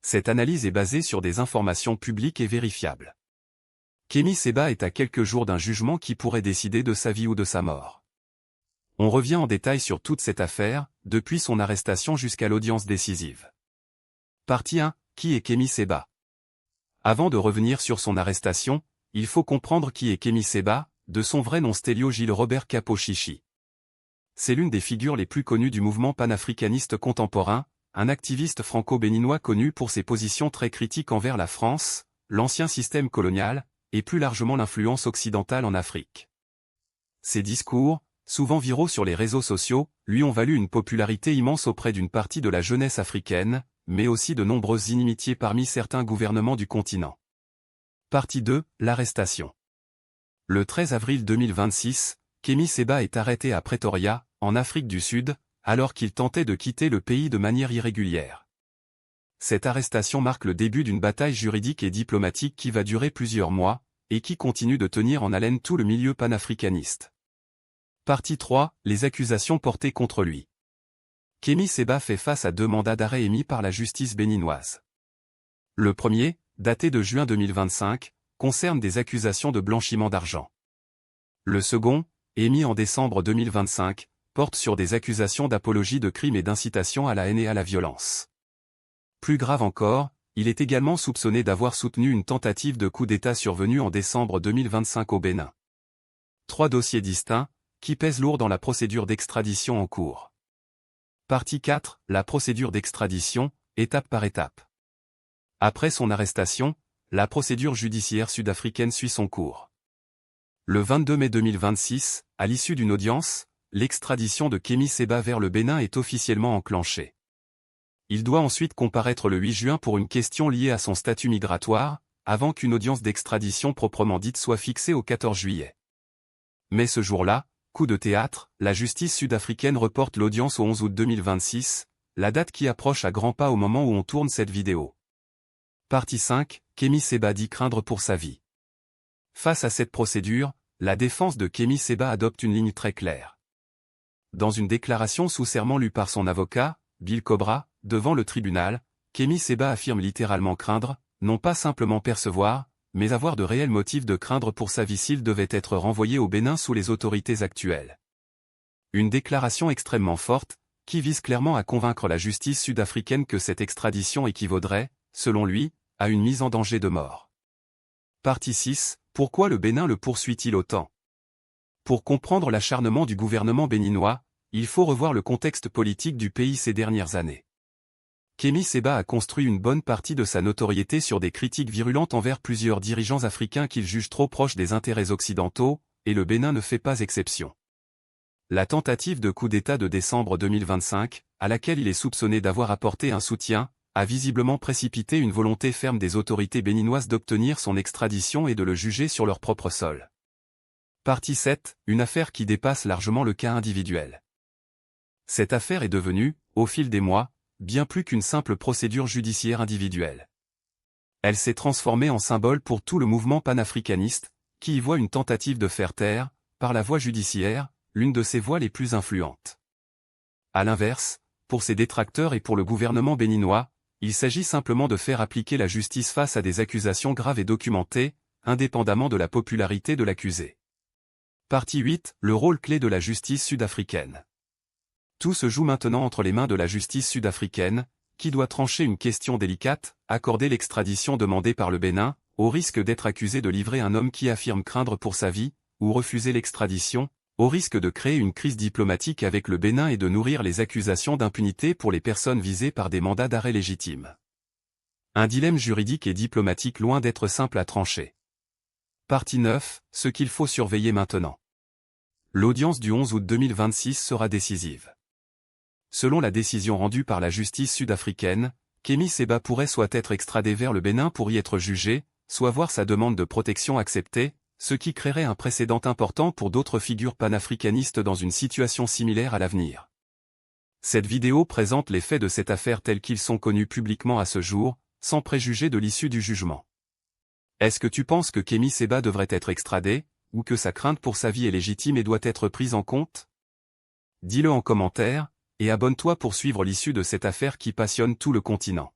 Cette analyse est basée sur des informations publiques et vérifiables. Kémy Séba est à quelques jours d'un jugement qui pourrait décider de sa vie ou de sa mort. On revient en détail sur toute cette affaire, depuis son arrestation jusqu'à l'audience décisive. Partie 1. Qui est Kémy Séba? Avant de revenir sur son arrestation, il faut comprendre qui est Kémy Séba, de son vrai nom Stélio Gilles Robert Capo-Chichi. C'est l'une des figures les plus connues du mouvement panafricaniste contemporain, un activiste franco-béninois connu pour ses positions très critiques envers la France, l'ancien système colonial, et plus largement l'influence occidentale en Afrique. Ses discours, souvent viraux sur les réseaux sociaux, lui ont valu une popularité immense auprès d'une partie de la jeunesse africaine, mais aussi de nombreuses inimitiés parmi certains gouvernements du continent. Partie 2. L'arrestation. Le 13 avril 2026, Kémy Séba est arrêté à Pretoria, en Afrique du Sud, alors qu'il tentait de quitter le pays de manière irrégulière. Cette arrestation marque le début d'une bataille juridique et diplomatique qui va durer plusieurs mois, et qui continue de tenir en haleine tout le milieu panafricaniste. Partie 3. Les accusations portées contre lui. Kémy Séba fait face à 2 mandats d'arrêt émis par la justice béninoise. Le premier, daté de juin 2025, concerne des accusations de blanchiment d'argent. Le second, émis en décembre 2025, porte sur des accusations d'apologie de crimes et d'incitation à la haine et à la violence. Plus grave encore, il est également soupçonné d'avoir soutenu une tentative de coup d'État survenue en décembre 2025 au Bénin. 3 dossiers distincts, qui pèsent lourd dans la procédure d'extradition en cours. Partie 4. La procédure d'extradition, étape par étape. Après son arrestation, la procédure judiciaire sud-africaine suit son cours. Le 22 mai 2026, à l'issue d'une audience, l'extradition de Kémy Séba vers le Bénin est officiellement enclenchée. Il doit ensuite comparaître le 8 juin pour une question liée à son statut migratoire, avant qu'une audience d'extradition proprement dite soit fixée au 14 juillet. Mais ce jour-là, coup de théâtre, la justice sud-africaine reporte l'audience au 11 août 2026, la date qui approche à grands pas au moment où on tourne cette vidéo. Partie 5. Kémy Séba dit craindre pour sa vie. Face à cette procédure, la défense de Kémy Séba adopte une ligne très claire. Dans une déclaration sous serment lue par son avocat, Bill Cobra, devant le tribunal, Kémy Séba affirme littéralement craindre, non pas simplement percevoir, mais avoir de réels motifs de craindre pour sa vie s'il devait être renvoyé au Bénin sous les autorités actuelles. Une déclaration extrêmement forte, qui vise clairement à convaincre la justice sud-africaine que cette extradition équivaudrait, selon lui, à une mise en danger de mort. Partie 6. Pourquoi le Bénin le poursuit-il autant? Pour comprendre l'acharnement du gouvernement béninois, il faut revoir le contexte politique du pays ces dernières années. Kémy Séba a construit une bonne partie de sa notoriété sur des critiques virulentes envers plusieurs dirigeants africains qu'il juge trop proches des intérêts occidentaux, et le Bénin ne fait pas exception. La tentative de coup d'État de décembre 2025, à laquelle il est soupçonné d'avoir apporté un soutien, a visiblement précipité une volonté ferme des autorités béninoises d'obtenir son extradition et de le juger sur leur propre sol. Partie 7. Une affaire qui dépasse largement le cas individuel. Cette affaire est devenue, au fil des mois, bien plus qu'une simple procédure judiciaire individuelle. Elle s'est transformée en symbole pour tout le mouvement panafricaniste, qui y voit une tentative de faire taire, par la voie judiciaire, l'une de ses voix les plus influentes. À l'inverse, pour ses détracteurs et pour le gouvernement béninois, il s'agit simplement de faire appliquer la justice face à des accusations graves et documentées, indépendamment de la popularité de l'accusé. Partie 8. Le rôle clé de la justice sud-africaine. Tout se joue maintenant entre les mains de la justice sud-africaine, qui doit trancher une question délicate, accorder l'extradition demandée par le Bénin, au risque d'être accusé de livrer un homme qui affirme craindre pour sa vie, ou refuser l'extradition, au risque de créer une crise diplomatique avec le Bénin et de nourrir les accusations d'impunité pour les personnes visées par des mandats d'arrêt légitimes. Un dilemme juridique et diplomatique loin d'être simple à trancher. Partie 9. Ce qu'il faut surveiller maintenant. L'audience du 11 août 2026 sera décisive. Selon la décision rendue par la justice sud-africaine, Kémy Séba pourrait soit être extradé vers le Bénin pour y être jugé, soit voir sa demande de protection acceptée, ce qui créerait un précédent important pour d'autres figures panafricanistes dans une situation similaire à l'avenir. Cette vidéo présente les faits de cette affaire tels qu'ils sont connus publiquement à ce jour, sans préjuger de l'issue du jugement. Est-ce que tu penses que Kémy Séba devrait être extradé, ou que sa crainte pour sa vie est légitime et doit être prise en compte? Dis-le en commentaire, et abonne-toi pour suivre l'issue de cette affaire qui passionne tout le continent.